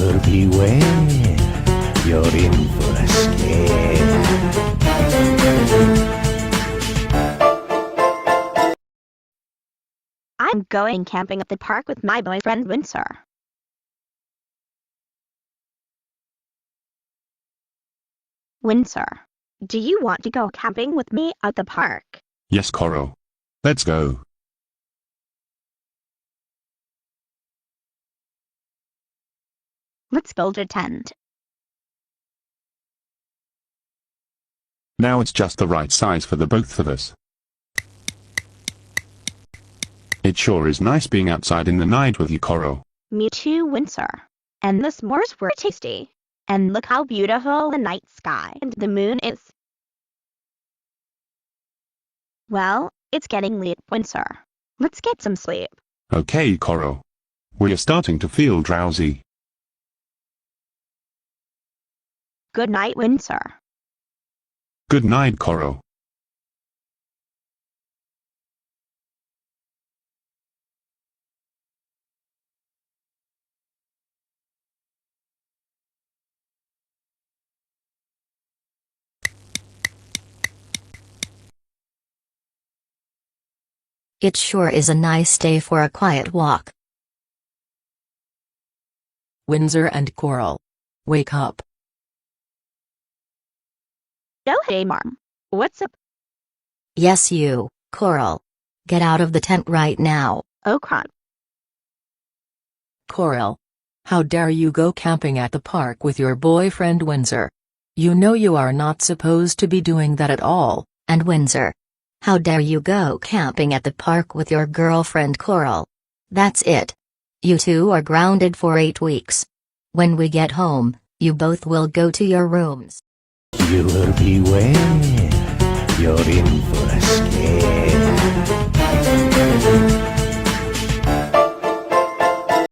will beware. You're in for a scare. I'm going camping at the park with my boyfriend Windsor. Windsor, do you want to go camping with me at the park? Yes, Coral. Let's go. Let's build a tent. Now it's just the right size for the both of us. It sure is nice being outside in the night with you, Coral. Me too, Windsor. And the s'mores were tasty. And look how beautiful the night sky and the moon is. Well, it's getting late, Windsor. Let's get some sleep. Okay, Coral. We're starting to feel drowsy. Good night, Windsor. Good night, Coral. It sure is a nice day for a quiet walk. Windsor and Coral. Wake up. Oh hey Mom. What's up? Yes you, Coral. Get out of the tent right now. Oh crap. Coral. How dare you go camping at the park with your boyfriend Windsor? You know you are not supposed to be doing that at all. And Windsor. How dare you go camping at the park with your girlfriend Coral? That's it. You two are grounded for 8 weeks. When we get home, you both will go to your rooms. You will beware. You're in for a scare.